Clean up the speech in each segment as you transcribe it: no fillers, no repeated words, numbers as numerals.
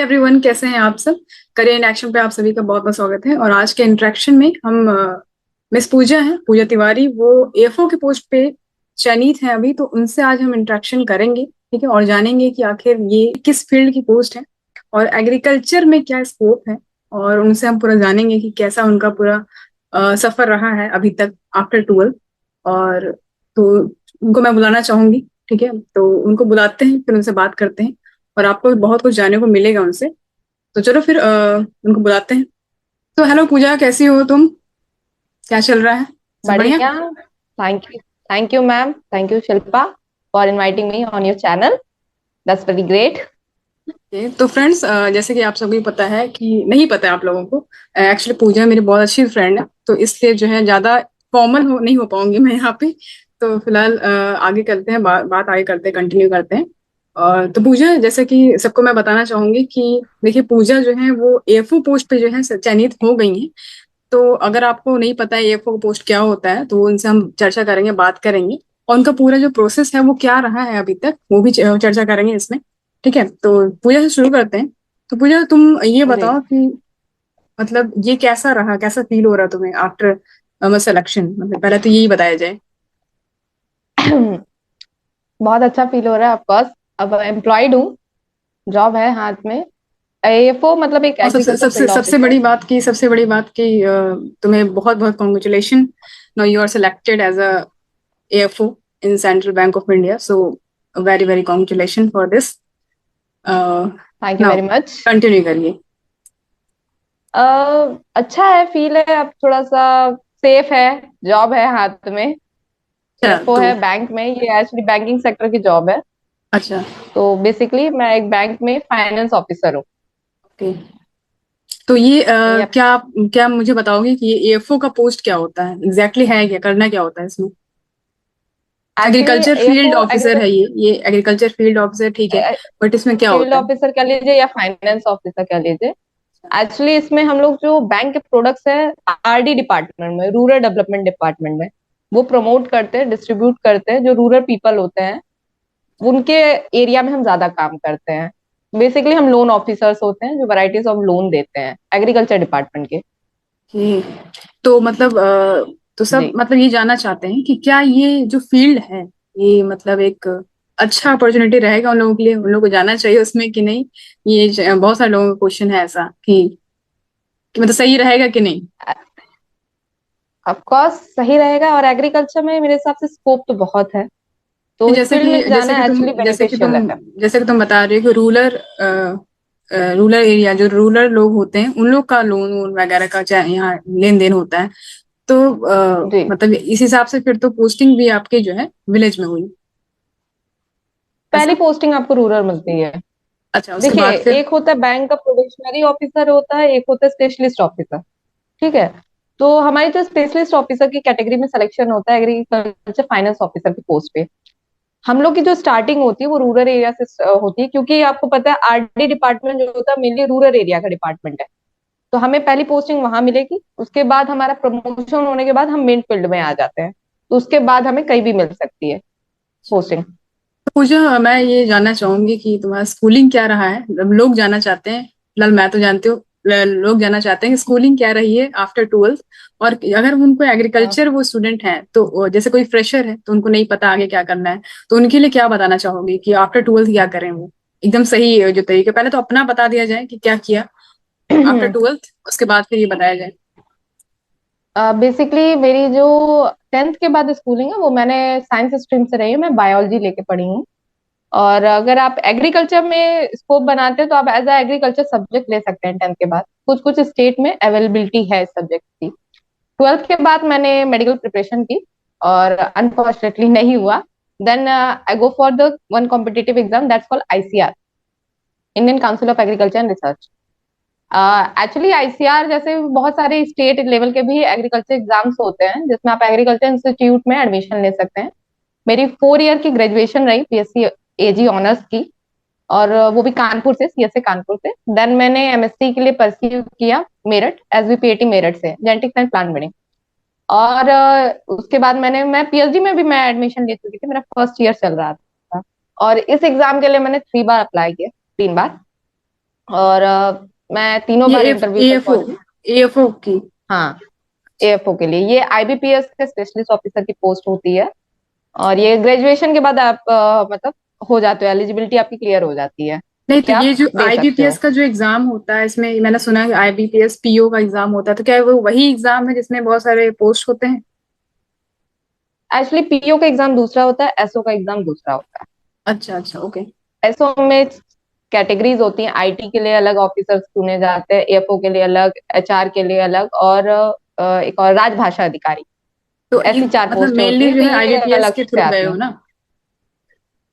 Everyone, कैसे हैं आप सब। करियर इन एक्शन पे आप सभी का बहुत बहुत स्वागत है। और आज के इंटरेक्शन में हम मिस पूजा हैं, पूजा तिवारी, वो एएफओ के पोस्ट पे चयनित हैं अभी, तो उनसे आज हम इंटरेक्शन करेंगे, ठीक है। और जानेंगे कि आखिर ये किस फील्ड की पोस्ट है और एग्रीकल्चर में क्या स्कोप है। और उनसे हम पूरा जानेंगे कि कैसा उनका पूरा सफर रहा है अभी तक आफ्टर 12। और तो उनको मैं बुलाना चाहूंगी, ठीक है। तो उनको बुलाते हैं, फिर उनसे बात करते हैं और आपको भी बहुत कुछ जानने को मिलेगा उनसे। तो चलो फिर उनको बुलाते हैं। तो हेलो पूजा, कैसी हो तुम? क्या चल रहा है? सब बढ़िया? बढ़िया। Thank you ma'am, thank you Shilpa for inviting me on your channel. That's very great. तो फ्रेंड्स, जैसे कि आप सभी पता है कि नहीं पता है आप लोगों को, एक्चुअली पूजा मेरी बहुत अच्छी फ्रेंड है, तो इसलिए जो है ज्यादा फॉर्मल नहीं हो पाऊंगी मैं यहाँ पे। तो फिलहाल आगे करते हैं, बात आगे करते हैं, कंटिन्यू करते हैं। और तो पूजा, जैसे कि सबको मैं बताना चाहूंगी कि देखिए, पूजा जो है वो एएफओ पोस्ट पे जो है चयनित हो गई है। तो अगर आपको नहीं पता है एएफओ पोस्ट क्या होता है, तो उनसे हम चर्चा करेंगे, बात करेंगे। और उनका पूरा जो प्रोसेस है वो क्या रहा है अभी तक, वो भी चर्चा करेंगे इसमें, ठीक है। तो पूजा से शुरू करते हैं। तो पूजा, तुम ये जी। बताओ कि मतलब ये कैसा रहा, कैसा फील हो रहा तुम्हें आफ्टर सिलेक्शन, मतलब पहले तो यही बताया जाए। बहुत अच्छा फील हो रहा है ऑफकोर्स। अब एम्प्लॉयड हूँ, जॉब है हाथ में। एएफओ मतलब एक और सबसे एग्रीकल्चर सबसे फील्ड सबसे ऑफिसर। बड़ी बात की, तुम्हें बहुत बहुत congratulation. Now you are selected as a AFO in Central Bank of India, so very very congratulation for this. Thank you now very much. Continue करिए। अच्छा है, फील है अब थोड़ा सा। सेफ है, जॉब है हाथ में। अच्छा एएफओ तो है बैंक में, ये एक्चुअली बैंकिंग सेक्टर की जॉब है। अच्छा, तो बेसिकली मैं एक बैंक में फाइनेंस ऑफिसर हूँ। ओके। तो ये Yep. क्या क्या मुझे बताओगे कि ये एएफओ का पोस्ट क्या होता है, एग्जैक्टली है क्या, करना क्या होता है इसमें? Actually agriculture field AFO officer है ये एग्रीकल्चर फील्ड ऑफिसर, ठीक है। बट इसमें क्या फील्ड होता है? ऑफिसर कह लीजिए या फाइनेंस ऑफिसर कह लीजिए। एक्चुअली इसमें हम लोग जो बैंक के प्रोडक्ट्स है, आरडी डिपार्टमेंट में, रूरल डेवलपमेंट डिपार्टमेंट में वो प्रमोट करते हैं, डिस्ट्रीब्यूट करते हैं। जो रूरल पीपल होते हैं उनके एरिया में हम ज्यादा काम करते हैं। बेसिकली हम लोन ऑफिसर्स होते हैं जो वैरायटीज ऑफ लोन देते हैं एग्रीकल्चर डिपार्टमेंट के। कि तो मतलब तो सब जी। मतलब ये जानना चाहते हैं कि क्या ये जो फील्ड है, ये मतलब एक अच्छा अपॉर्चुनिटी रहेगा उन लोगों के लिए, उन लोगों को जाना चाहिए उसमें कि नहीं? बहुत सारे लोगों का क्वेश्चन है ऐसा कि मतलब सही रहेगा कि नहीं। ऑफ कोर्स सही रहेगा, और एग्रीकल्चर में मेरे हिसाब से स्कोप तो बहुत है। तो इस जैसे फील्ड कि में जाना एक्चुअली बेनिफिशियल है। जैसे कि तुम बता रहे हो कि रूरल एरिया, जो रूरल लोग होते हैं, उन लोग का लोन वोन वगैरह का चाहे यहाँ लेन देन होता है। तो जी। मतलब इस हिसाब से फिर तो पोस्टिंग भी आपके जो है विलेज में हुई, पहली ऐसा? पोस्टिंग आपको रूरल मिलती है। अच्छा, उसके देखिए, बाद फिर? एक होता है बैंक का प्रोबेशनरी ऑफिसर होता है, एक होता है स्पेशलिस्ट ऑफिसर। ठीक है। तो हमारी जो स्पेशलिस्ट ऑफिसर की कैटेगरी में सिलेक्शन होता है एग्रीकल्चर फाइनेंस ऑफिसर की पोस्ट पे। हम लोग की जो स्टार्टिंग होती है वो रूरल एरिया से होती है, क्योंकि आपको पता है आरडी डिपार्टमेंट जो होता है मेनली रूरल एरिया का डिपार्टमेंट है। तो हमें पहली पोस्टिंग वहां मिलेगी, उसके बाद हमारा प्रमोशन होने के बाद हम मेन फील्ड में आ जाते हैं। तो उसके बाद हमें कहीं भी मिल सकती है पोस्टिंग। तो पूजा, मैं ये जानना चाहूंगी कि तुम्हारा स्कूलिंग क्या रहा है, मतलब लोग जानना चाहते हैं, फिलहाल मैं तो जानती हूँ, लोग जानना चाहते हैं कि स्कूलिंग क्या रही है आफ्टर 12। और अगर उनको एग्रीकल्चर वो स्टूडेंट हैं, तो जैसे कोई फ्रेशर है तो उनको नहीं पता आगे क्या करना है, तो उनके लिए क्या बताना चाहोगी कि आफ्टर 12 क्या करें वो, एकदम सही जो तरीके, पहले तो अपना बता दिया जाए कि क्या किया आफ्टर 12, उसके बाद फिर ये बताया जाए। बेसिकली मेरी जो 10th के बाद स्कूलिंग है वो मैंने साइंस स्ट्रीम से रही हूँ, मैं बायोलॉजी लेके पढ़ी हूँ। और अगर आप एग्रीकल्चर में स्कोप बनाते हैं तो आप एज अ एग्रीकल्चर सब्जेक्ट ले सकते हैं 10th के बाद। कुछ कुछ स्टेट में अवेलेबिलिटी है इस सब्जेक्ट की। 12th के बाद मैंने मेडिकल प्रिपरेशन की और अनफॉर्चुनेटली नहीं हुआ। Then I go for the one competitive exam that's called ICR, Indian Council of Agriculture and Research. Actually ICR जैसे बहुत सारे स्टेट लेवल के भी एग्रीकल्चर एग्जाम्स होते हैं जिसमें आप एग्रीकल्चर इंस्टीट्यूट में एडमिशन ले सकते हैं। मेरी 4 ईयर की ग्रेजुएशन रही पीएससी एजी ऑनर्स की, और वो भी कानपुर से, सीएसए कानपुर से। देन मैंने एमएससी के लिए परस्यू किया मेरठ, एसबीपीएटी मेरठ से, जेनेटिक्स एंड प्लांट ब्रीडिंग। और उसके बाद मैं पीएचडी में भी मैं एडमिशन ले चुकी थी, मेरा फर्स्ट ईयर चल रहा था। और इस एग्जाम के लिए मैंने 3 बार अप्लाई किया, 3 बार। और मैं तीनों ये बार इंटरव्यू तक एएफओ पहुंची। एएफओ की? हाँ, एएफओ के लिए ये आईबीपीएस के स्पेशलिस्ट ऑफिसर की पोस्ट होती है। और ये ग्रेजुएशन के बाद आप मतलब हो जाते हो, एलिजिबिलिटी आपकी क्लियर हो जाती है, नहीं, तो कि ये आप जो दे सकते आईबीपीएस हो। का जो एग्जाम होता है, इसमें मैंने सुना है आईबीपीएस पीओ का एग्जाम होता है, तो क्या वो वही एग्जाम है जिसमें बहुत सारे पोस्ट होते हैं? एक्चुअली पीओ का एग्जाम दूसरा होता है, एसओ का एग्जाम दूसरा होता अच्छा अच्छा, ओके। है। एसओ में कैटेगरीज होती हैं, आईटी के लिए अलग ऑफिसर्स चुने जाते हैं, एएफओ के लिए अलग, एचआर के लिए अलग, और एक और राजभाषा अधिकारी। तो ये ऐसी चार मतलब पोस्टें होती मेनली हैं, जो तो है ये आईबीपीएस अलग के से थ्रू गए आती हो हैं। ना?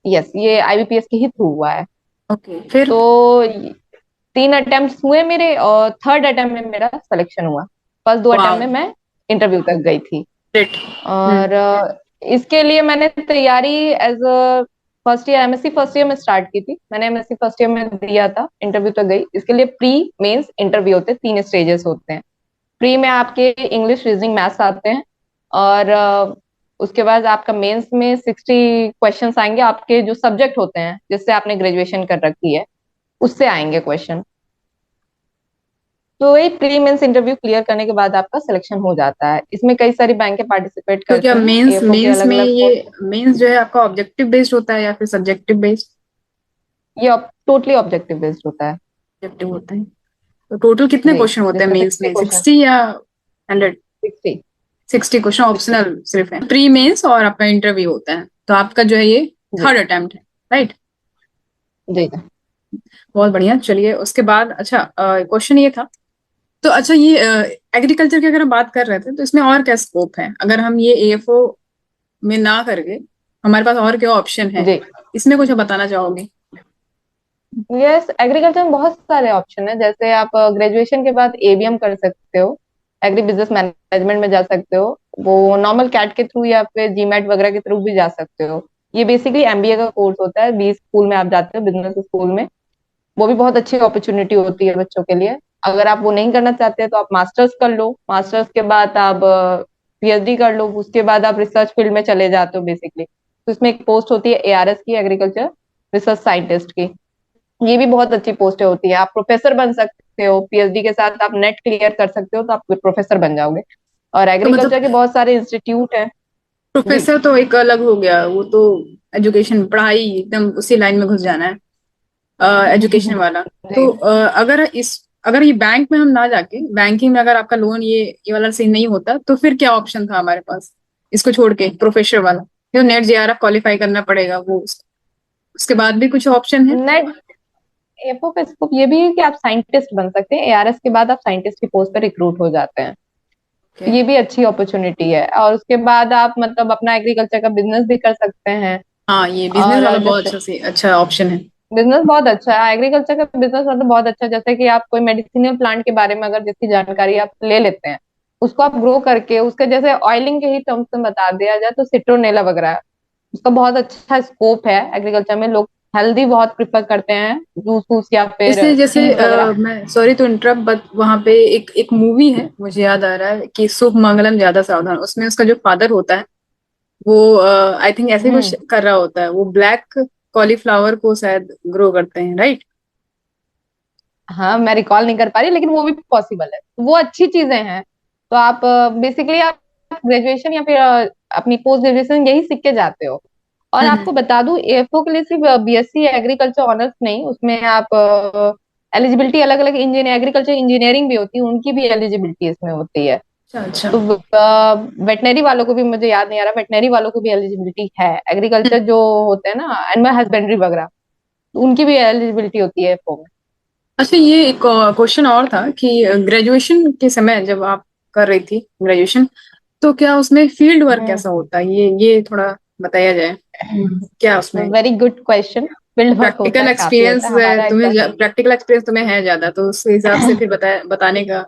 यस, ये आईबीपीएस के ही थ्रू हुआ है। ओके, फिर? तो 3 अटेम्प्ट हुए मेरे, और थर्ड अटेम्प्ट में मेरा सिलेक्शन हुआ। फर्स्ट 2 अटेम्प्ट वाह, में मैं इंटरव्यू तक गई थी। ग्रेट। और इसके लिए मैंने तैयारी as a first year, MSc first year में स्टार्ट की थी। मैंने एमएससी फर्स्ट ईयर में दिया था, इंटरव्यू तक गई। इसके लिए प्री मेंस इंटरव्यू होते हैं, 3 स्टेजेस होते हैं। प्री में आपके इंग्लिश, रीजनिंग, मैथ्स आते हैं। और उसके बाद आपका मेंस में 60 क्वेश्चंस आएंगे, आपके जो सब्जेक्ट होते हैं जिससे आपने ग्रेजुएशन कर रखी है उससे आएंगे क्वेश्चन। तो वही प्री मेंस इंटरव्यू क्लियर करने के बाद आपका सिलेक्शन हो जाता है। इसमें कई सारी बैंकें पार्टिसिपेट तो क्या करती हैं, मेंस एएफओ के मेंस अलग में अलग ये पोस्ट। मेंस जो है आपका ऑब्जेक्टिव बेस्ड होता है या फिर सब्जेक्टिव बेस्ड? ये टोटली ऑब्जेक्टिव बेस्ड होता है। ऑब्जेक्टिव होता है। तो टोटल कितने जी, क्वेश्चन होते हैं जिसमें मेंस 60 में, क्वेश्चन। 60 या 100? 60। 60 क्वेश्चन 60। ऑप्शनल सिर्फ है, प्री मेंस और आपका इंटरव्यू होता है, तो आपका जो है ये जी। थर्ड अटेम्प्ट है, राइट? जी। बहुत बढ़िया। चलिए, उसके बाद अच्छा क्वेश्चन ये था, तो अच्छा ये एग्रीकल्चर की अगर हम बात कर रहे थे, तो इसमें और क्या स्कोप है अगर हम ये एएफओ में ना करके हमारे पास और क्या ऑप्शन है? जी। इसमें कुछ बताना चाहोगे? यस, एग्रीकल्चर में बहुत सारे ऑप्शन है। जैसे आप ग्रेजुएशन के बाद एबीएम कर सकते हो, एग्री बिजनेस मैनेजमेंट में जा सकते हो। वो नॉर्मल कैट के थ्रू या फिर जीमेट वगैरह के थ्रू भी जा सकते हो। ये बेसिकली एमबीए का कोर्स होता है, बी स्कूल में आप जाते हो, बिजनेस स्कूल में। वो भी बहुत अच्छी अपॉर्चुनिटी होती है बच्चों के लिए। अगर आप वो नहीं करना चाहते हैं तो आप मास्टर्स कर लो, मास्टर्स के बाद आप पीएचडी कर लो, उसके बाद आप रिसर्च फील्ड में चले जाते हो बेसिकली। तो इसमें एक पोस्ट होती है एआरएस की, एग्रीकल्चर रिसर्च साइंटिस्ट की। ये भी बहुत अच्छी पोस्टें होती है। आप प्रोफेसर बन सकते हो, पीएचडी के साथ आप नेट क्लियर कर सकते हो तो आप प्रोफेसर बन जाओगे। और तो मतलब एग्रीकल्चर के बहुत सारे इंस्टीट्यूट हैं। जी। प्रोफेसर तो एक अलग हो गया, वो तो एजुकेशन पढ़ाई एकदम उसी लाइन में घुस जाना है, एजुकेशन वाला। तो जी। अगर ये बैंक में हम ना जाके बैंकिंग में अगर आपका लोन ये वाला सही नहीं होता, तो फिर क्या ऑप्शन था हमारे पास इसको छोड़ के प्रोफेसर वाला? तो नेट जेआरएफ क्वालिफाई करना पड़ेगा, वो उसके बाद भी कुछ ऑप्शन है? नेट एफओ पे स्कोप ये भी है कि आप साइंटिस्ट बन सकते हैं, एआरएस के बाद आप साइंटिस्ट की पोस्ट पर रिक्रूट हो जाते हैं। ओके। तो ये भी अच्छी अपॉर्चुनिटी है। और उसके बाद आप मतलब अपना एग्रीकल्चर का बिजनेस भी कर सकते हैं। हाँ, ये बिजनेस वाला और बहुत जैसे अच्छा से अच्छा ऑप्शन है। बिजनेस बहुत अच्छा है, एग्रीकल्चर का बिजनेस मतलब बहुत अच्छा है। जैसे कि आप कोई मेडिसिनल प्लांट के बारे में अगर जिसकी जानकारी आप ले लेते हैं, उसको आप ग्रो करके उसके जैसे ऑयलिंग के ही टर्म्स में बता दिया जाए तो सिट्रोनेला वगैरह, उसका बहुत अच्छा स्कोप है एग्रीकल्चर में। लोग हेल्दी बहुत प्रिफर करते हैं, जूस वूस या फिर जैसे जैसे चीज वगैरह। मैं सॉरी टू इंटरप्ट, बट वहां पे एक एक मूवी है, मुझे याद आ रहा है कि शुभ मंगलम ज्यादा सावधान, उसमें उसका जो फादर होता है वो आई थिंक ऐसे ही कुछ हम्म। कर रहा होता है, वो ब्लैक कॉलीफ्लावर को शायद ग्रो करते हैं, राइट? हाँ, मैं रिकॉल नहीं कर पा रही, लेकिन वो भी पॉसिबल है। वो अच्छी चीजें हैं। तो आप बेसिकली आप ग्रेजुएशन या फिर अपनी पोस्ट ग्रेजुएशन यही सीख के जाते हो। और हम्म। आपको बता दूं, एएफओ के लिए सिर्फ बीएससी एग्रीकल्चर ऑनर्स नहीं, उसमें आप एलिजिबिलिटी अलग अलग इंजीनियर एग्रीकल्चर इंजीनियरिंग भी होती है, उनकी भी एलिजिबिलिटी इसमें होती है। अच्छा अच्छा। तो वेटनरी वालों को भी, मुझे याद नहीं आ रहा, वेटनरी वालों को भी एलिजिबिलिटी है। एग्रीकल्चर जो होते हैं ना, एनिमल हस्बेंड्री वगैरह, तो उनकी भी एलिजिबिलिटी होती है एएफओ में। अच्छा, ये एक क्वेश्चन और था कि ग्रेजुएशन के समय जब आप कर रही थी ग्रेजुएशन, तो क्या उसमें फील्ड वर्क कैसा होता है, ये थोड़ा बताया जाए, क्या उसमें very good question. Field work होता प्रैक्टिकल है, काफी एक्सपीरियंस होता है हमारा ऐसा। तुम्हें, प्रैक्टिकल एक्सपीरियंस तुम्हें है ज्यादा, तो उस हिसाब से फिर बताने का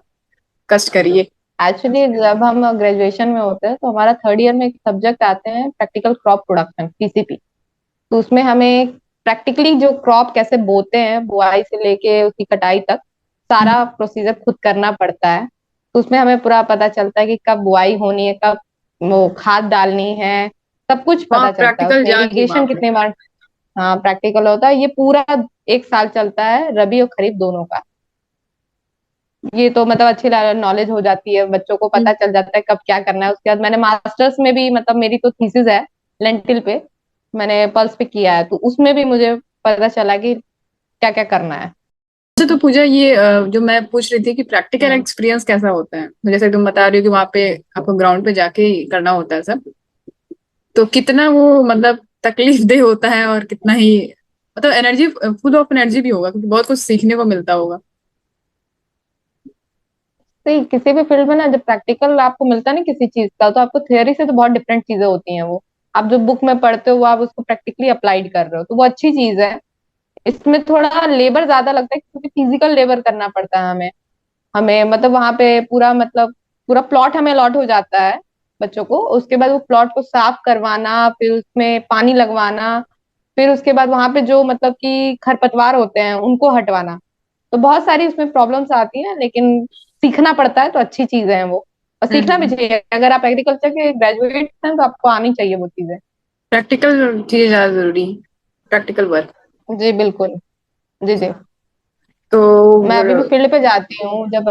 कष्ट करिए। एक्चुअली जब हम ग्रेजुएशन में होते हैं तो हमारा थर्ड ईयर में एक सब्जेक्ट आते हैं, प्रैक्टिकल क्रॉप प्रोडक्शन, पीसीपी। तो उसमें हमें प्रैक्टिकली जो क्रॉप कैसे बोते हैं, बुआई से लेके उसकी कटाई तक सारा प्रोसीजर खुद करना पड़ता है। तो उसमें हमें पूरा पता चलता है कि कब बुआई होनी है, कब वो खाद डालनी है, सब कुछ वहाँ पता चलता है प्रैक्टिकल उसमें। जाके इरिगेशन वहां पे? कितने बार, हाँ प्रैक्टिकल होता है, ये पूरा 1 साल चलता है, रबी और खरीफ दोनों का। ये तो मतलब अच्छी नॉलेज हो जाती है, बच्चों को हम्म। पता चल जाता है कब क्या करना है। उसके बाद मैंने मास्टर्स में भी, मतलब मेरी तो थीसिस है लेंटिल पे, मैंने पल्स पे किया है, तो उसमें भी मुझे पता चला कि क्या क्या करना है। अच्छा तो पूजा ये जो मैं पूछ रही थी कि प्रैक्टिकल हम्म। एक्सपीरियंस कैसा होता है, तो जैसे तुम बता रही हो कि वहां पे आपको ग्राउंड पे जाके ही करना होता है सब, तो कितना वो मतलब तकलीफ दे होता है और कितना ही मतलब एनर्जी, फुल ऑफ एनर्जी भी होगा क्योंकि बहुत कुछ सीखने को मिलता होगा। तो किसी भी फील्ड में ना, जब प्रैक्टिकल आपको मिलता है ना किसी चीज का, तो आपको थ्योरी से तो बहुत डिफरेंट चीजें होती हैं। वो आप जो बुक में पढ़ते हो वो आप उसको प्रैक्टिकली अप्लाइड कर रहे हो, तो वो अच्छी चीज है। इसमें थोड़ा लेबर ज्यादा लगता है क्योंकि फिजिकल लेबर करना पड़ता है हमें। हमें मतलब वहां पे पूरा, मतलब पूरा प्लॉट हमें अलॉट हो जाता है बच्चों को। उसके बाद वो प्लॉट को साफ करवाना, फिर उसमें पानी लगवाना, फिर उसके बाद वहां पे जो मतलब कि खरपतवार होते हैं उनको हटवाना। तो बहुत सारी उसमें प्रॉब्लम्स आती हैं, लेकिन सीखना पड़ता है, तो अच्छी चीजें हैं वो। और सीखना भी हम्म। चाहिए, अगर आप एग्रीकल्चर के ग्रेजुएट हैं तो आपको आनी चाहिए वो चीजें। प्रैक्टिकल चीजें ज्यादा जरूरी है, प्रैक्टिकल वर्क। जी बिल्कुल। जी जी। तो मैं अभी भी फील्ड पे जाती हूँ, जब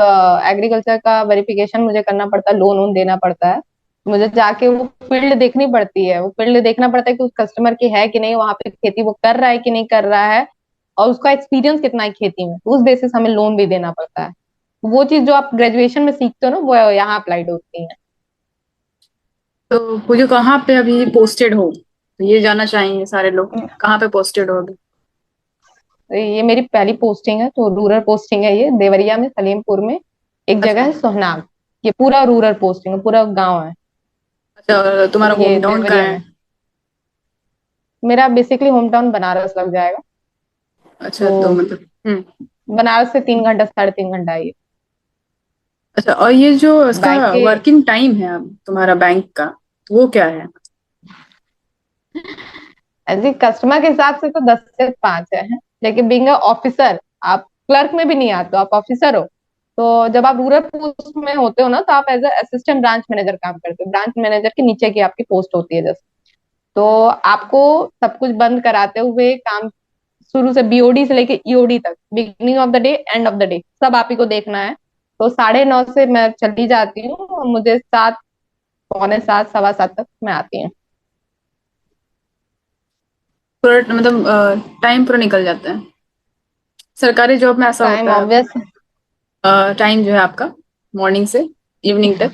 एग्रीकल्चर का वेरिफिकेशन मुझे करना पड़ता है, लोन वोन देना पड़ता है, मुझे जाके वो फील्ड देखनी पड़ती है। वो फील्ड देखना पड़ता है कि उस कस्टमर की है कि नहीं, वहां पे खेती वो कर रहा है कि नहीं कर रहा है, और उसका एक्सपीरियंस कितना है खेती में, तो उस बेसिस हमें लोन भी देना पड़ता है। वो चीज जो आप ग्रेजुएशन में सीखते हो ना, वो यहाँ अप्लाइड होती है। तो पूजा कहाँ पे अभी पोस्टेड हो, तो ये जानना चाहेंगे सारे लोग, कहाँ पे पोस्टेड हो अभी। ये मेरी पहली पोस्टिंग है, तो रूरल पोस्टिंग है ये, देवरिया में, सलीमपुर में एक जगह अच्छा। है सोहनाग। ये पूरा रूरल पोस्टिंग है, पूरा गाँव है। अच्छा और तो तुम्हारा ये होम टाउन कहाँ देवरिया है। में। मेरा बेसिकली होम टाउन बनारस लग जाएगा। अच्छा तो तो मतलब बनारस से 3 घंटा, 3.5 घंटा है ये। अच्छा और ये जो इसका बाइक के। वर्किंग टाइम है अब तुम्हारा बैंक का, तो वो क्या है। जी कस्टमर के हिसाब से तो 10 से 5 है, लेकिन बीइंग ऑफिसर, आप क्लर्क में भी नहीं आते हो, आप ऑफिसर हो। तो जब आप रूरल पोस्ट में होते हो ना, तो आप एज असिस्टेंट ब्रांच मैनेजर काम करते हो, ब्रांच मैनेजर के नीचे की आपकी पोस्ट होती है जैसे। तो आपको सब कुछ बंद कराते हुए काम, शुरू से बीओडी से लेके ईओडी तक, beginning of the day, end of the day, सब आप ही को देखना है। तो 9:30 से मैं चली जाती हूँ, और मुझे 7, पौने 7, 7:15 तक मैं आती हूँ। पूरा मतलब टाइम पूरा निकल जाता है, सरकारी जॉब में ऐसा टाइम होता है। ऑब्वियस। टाइम जो है आपका मॉर्निंग से इवनिंग तक,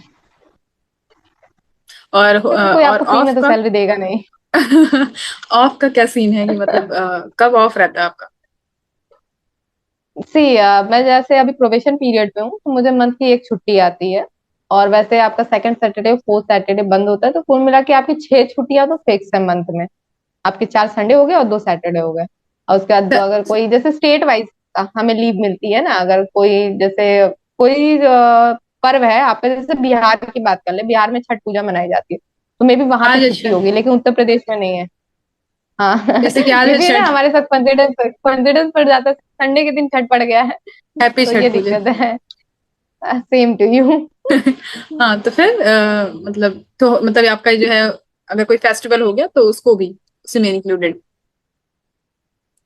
कोई और आपको फ्री में ऑफ तो का। सैलरी देगा नहीं। ऑफ का क्या सीन है कि मतलब कब ऑफ रहता है आपका। सी मैं जैसे अभी प्रोबेशन पीरियड पे हूँ, तो मुझे मंथ की एक छुट्टी आती है। और वैसे आपका सेकंड सैटरडे, फोर्थ सैटरडे बंद होता है, तो कुल मिला के आपकी 6 छुट्टियां तो फिक्स है मंथ में। आपके 4 संडे हो गए और 2 सैटरडे हो गए। और उसके बाद अगर कोई जैसे स्टेट वाइज हमें लीव मिलती है ना, अगर कोई जैसे कोई पर्व है, आप जैसे बिहार की बात कर ले, बिहार में छठ पूजा मनाई जाती है, तो मे भी वहां पे आज छुट्टी अच्छा, होगी, लेकिन उत्तर प्रदेश में नहीं है। हाँ जैसे कि आज है क्योंकि ना छठ। हमारे साथ कॉन्फिडेंस पड़ जाता है, संडे के दिन छठ पड़ गया है। हैप्पी तो ये छठ पूजा। दिक्कत है। Same to you. हाँ तो फिर मतलब आपका जो है, अगर कोई फेस्टिवल हो गया तो उसको भी उसी में इंक्लूडेड।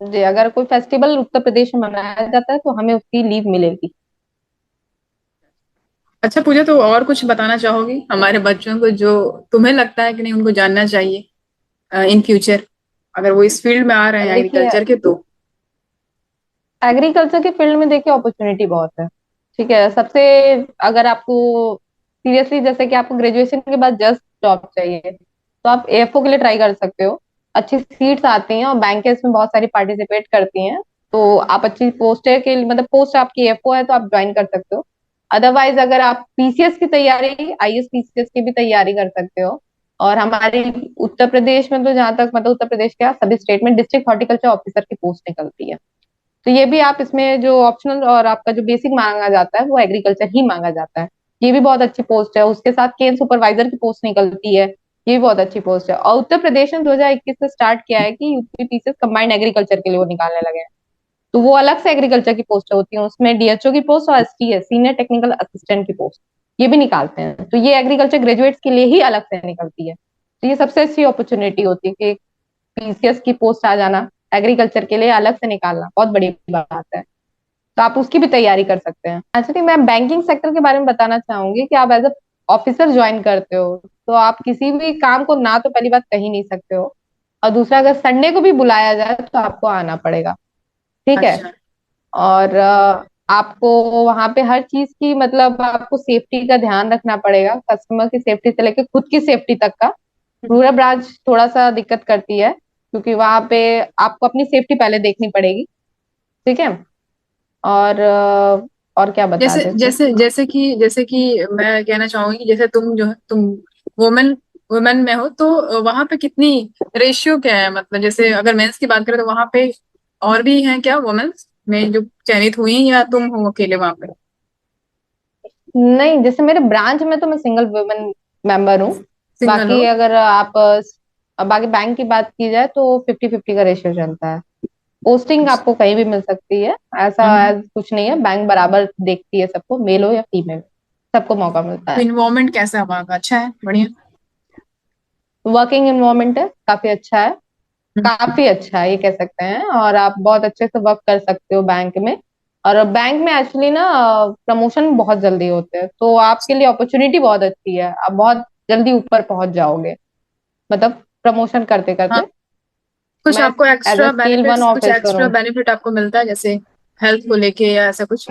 जी अगर कोई फेस्टिवल उत्तर प्रदेश में मनाया जाता है, तो हमें उसकी लीव मिलेगी। अच्छा पूजा, तो और कुछ बताना चाहोगी हमारे बच्चों को जो तुम्हें लगता है कि नहीं उनको जानना चाहिए इन फ्यूचर, अगर वो इस फील्ड में आ रहे हैं देखिए एग्रीकल्चर के तो। एग्रीकल्चर के फील्ड में देखिए अपॉर्चुनिटी बहुत है। ठीक है, सबसे, अगर आपको सीरियसली, जैसे कि आपको ग्रेजुएशन के बाद जस्ट जॉब चाहिए, तो आप एएफओ के लिए ट्राई कर सकते हो। अच्छी सीट्स आती हैं, और बैंक इसमें बहुत सारी पार्टिसिपेट करती हैं। तो आप अच्छी पोस्ट है के, मतलब पोस्ट आपकी एएफओ है, तो आप ज्वाइन कर सकते हो। अदरवाइज अगर आप पीसीएस की तैयारी, आईएएस पीसीएस की भी तैयारी कर सकते हो। और हमारे उत्तर प्रदेश में तो, जहां तक मतलब उत्तर प्रदेश के सभी स्टेट में डिस्ट्रिक्ट हॉर्टिकल्चर ऑफिसर की पोस्ट निकलती है। तो ये भी आप इसमें जो ऑप्शनल और आपका जो बेसिक मांगा जाता है, वो एग्रीकल्चर ही मांगा जाता है। ये भी बहुत अच्छी पोस्ट है। उसके साथ केन सुपरवाइजर की पोस्ट निकलती है, ये भी बहुत अच्छी पोस्ट है। और उत्तर प्रदेश ने 2021 से स्टार्ट किया है कि यूपी पीसीएस कंबाइंड एग्रीकल्चर के लिए वो निकालने लगे हैं। तो वो अलग से एग्रीकल्चर की पोस्ट होती है, उसमें डीएचओ की पोस्ट और एसटीएस, सीनियर टेक्निकल असिस्टेंट की पोस्ट, ये भी निकालते हैं। तो ये एग्रीकल्चर ग्रेजुएट्स के लिए ही अलग से निकलती है। तो ये सबसे अच्छी अपॉर्चुनिटी होती है कि पीसीएस की पोस्ट आ जाना, एग्रीकल्चर के लिए अलग से निकालना बहुत बड़ी बात है। तो आप उसकी भी तैयारी कर सकते हैं। एक्चुअली मैं बैंकिंग सेक्टर के बारे में बताना चाहूंगी कि आप एज अ ऑफिसर ज्वाइन करते हो तो आप किसी भी काम को ना तो पहली बात कह ही नहीं सकते हो, और दूसरा अगर संडे को भी बुलाया जाए तो आपको आना पड़ेगा, ठीक है। अच्छा। और आपको वहां पे हर चीज की मतलब आपको सेफ्टी का ध्यान रखना पड़ेगा, कस्टमर की सेफ्टी से लेकर खुद की सेफ्टी तक का। रूरल ब्रांच थोड़ा सा दिक्कत करती है क्योंकि वहां पे आपको अपनी सेफ्टी पहले देखनी पड़ेगी, ठीक है। और और क्या बता जैसे देते। जैसे जैसे कि मैं कहना चाहूंगी कि जैसे तुम जो है तुम वुमेन वुमेन में हो, तो वहां पे कितनी रेशियो क्या है, मतलब जैसे अगर मेंस की बात करें तो वहां पे और भी हैं क्या वुमेन्स में जो चयनित हुई हैं, या तुम हो अकेले वहां पे? नहीं, जैसे मेरे ब्रांच में तो मैं सिंगल वुमेन मेंबर हूँ। सिंगल बाकी हो? अगर आप बाकी बैंक की बात की जाए तो 50-50 का रेशियो चलता है। पोस्टिंग अच्छा। आपको कहीं भी मिल सकती है, ऐसा हम्म। कुछ नहीं है, बैंक बराबर देखती है सबको, मेल हो या फीमेल, सबको मौका मिलता तो है। इन्वायरमेंट कैसा है वहाँ का? अच्छा है? बढ़िया? वर्किंग एनवायरनमेंट है, काफी अच्छा है। हम्म। काफी अच्छा है ये कह सकते हैं, और आप बहुत अच्छे से वर्क कर सकते हो बैंक में। और बैंक में एक्चुअली ना प्रमोशन बहुत जल्दी होते हैं, तो आपके लिए अपॉर्चुनिटी बहुत अच्छी है, आप बहुत जल्दी ऊपर पहुंच जाओगे, मतलब प्रमोशन करते हाँ, करते। कुछ मैं आपको as a extra scale one benefits, कुछ ऑफिसर एक्स्ट्रा हूँ। बेनिफिट आपको मिलता है, जैसे हेल्थ को लेके या ऐसा कुछ?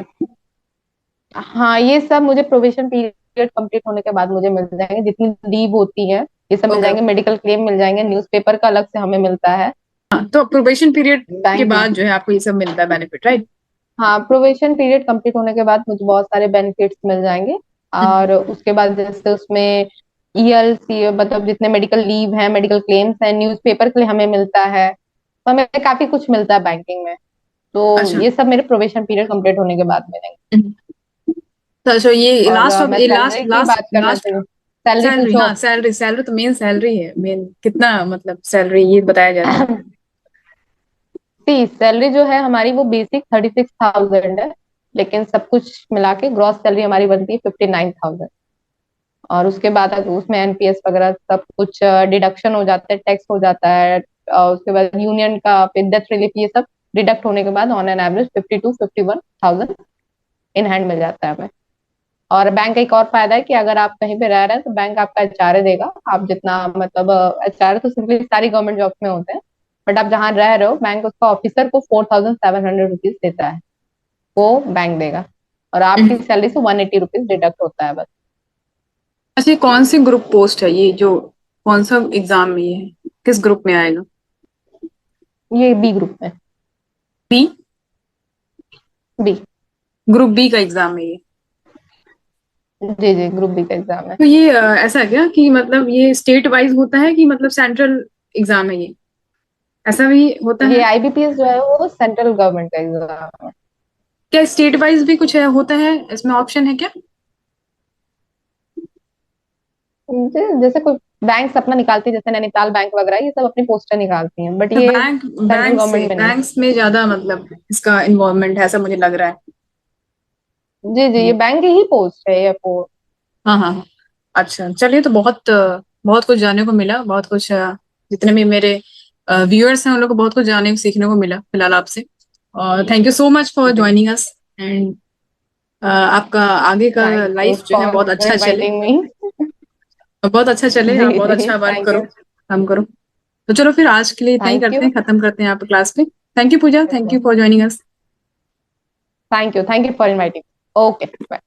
हाँ, ये सब मुझे प्रोबेशन पीरियड कंप्लीट होने के बाद मुझे मिल जाएंगे, जितनी लीव होती है ये सब मिल ओके। जाएंगे, मेडिकल क्लेम मिल जाएंगे, न्यूज़पेपर का अलग से हमें मिलता है। हाँ, तो प्रोबेशन पीरियड के बैंक बाद जो है आपको ये सब मिलता है बेनिफिट, राइट? हाँ, प्रोबेशन पीरियड कंप्लीट होने के बाद मुझे बहुत सारे बेनिफिट्स मिल जाएंगे। और उसके बाद जैसे उसमें ईएलसी मतलब जितने मेडिकल लीव है, मेडिकल क्लेम्स है, न्यूज़पेपर के लिए हमें मिलता है, तो हमें काफी कुछ मिलता है बैंकिंग में। तो अच्छा। ये सब मेरे प्रोबेशन पीरियड कंप्लीट होने के बाद मिलेंगे। तो अच्छा, ये और लास्ट ऑफ मैं ये लास्ट सैलरी की लास्ट बात करना लास्ट चाहिए, सैलरी सैलरी, पूछो। हाँ सैलरी, सैलरी तो मेन सैलरी है, मेन कितना मतलब सैलरी ये बताया जाता है? सी सैलरी जो है हमारी वो बेसिक 36,000 है, लेकिन सब कुछ मिला के ग्रॉस सैलरी हमारी बनती है 59,000। और उसके बाद अगर उसमें एनपीएस वगैरह सब कुछ डिडक्शन हो जाता है, टैक्स हो जाता है, और उसके बाद यूनियन का फिर डेथ रिलीफ, ये सब डिडक्ट होने के बाद on an average 52-51,000 in hand मिल जाता है हमें। और बैंक का एक और फायदा है कि अगर आप कहीं पे रह रहे हैं तो बैंक आपका एचआरए देगा, आप जितना मतलब एचआरए तो सिंपली सारी गवर्नमेंट जॉब में होते हैं, बट आप जहाँ रह रहे हो बैंक उसका ऑफिसर को 4,700 रुपीज देता है, वो बैंक देगा। और आपकी सैलरी से 180 रुपीज डिडक्ट होता है बस। अच्छा, ये कौन सी ग्रुप पोस्ट है ये, जो कौन सा एग्जाम में ये है, किस ग्रुप में आएगा? ये बी ग्रुप में। बी? बी। ग्रुप बी का एग्जाम है ये? जी जी, ग्रुप बी का एग्जाम है। तो ये ऐसा है क्या कि मतलब ये स्टेट वाइज होता है कि मतलब सेंट्रल एग्जाम है ये, ऐसा भी होता ये है? आईबीपीएस जो है वो सेंट्रल गवर्नमेंट का एग्जाम है। क्या स्टेट वाइज भी कुछ है, होता है इसमें, ऑप्शन है क्या? जैसे कोई बैंक अपना निकालती है, जैसे नैनीताल बैंक वगैरह ये सब अपनी पोस्टर निकालती हैं, बट तो ये बैंक सेंट्रल बैंक से गवर्नमेंट में नहीं। बैंक्स में ज्यादा मतलब इसका इन्वॉल्वमेंट है, ऐसा मुझे लग रहा है। जी जी, ये बैंक की ही पोस्ट है ये पोस्ट। हाँ हाँ हाँ। अच्छा, चलिए, तो बहुत बहुत कुछ जानने को मिला, बहुत कुछ जितने भी मेरे व्यूअर्स हैं उन लोग को बहुत कुछ जानने को सीखने को मिला फिलहाल आपसे। और thank you so much for जी, ज्वाइनिंग अस, एंड आपका आगे का थैंक यू लाइफ जो है बहुत फॉर अच्छा चले, इनवाइटिंग मी। बहुत अच्छा चले, जी आप बहुत जी, अच्छा वर्क थैंक करो, यू। काम करो। तो चलो फिर आज के लिए इतना ही थैंक करते यू। हैं, खत्म करते हैं आप क्लास पे। Thank you Puja, thank you for joining us. Thank you for inviting. Okay, bye.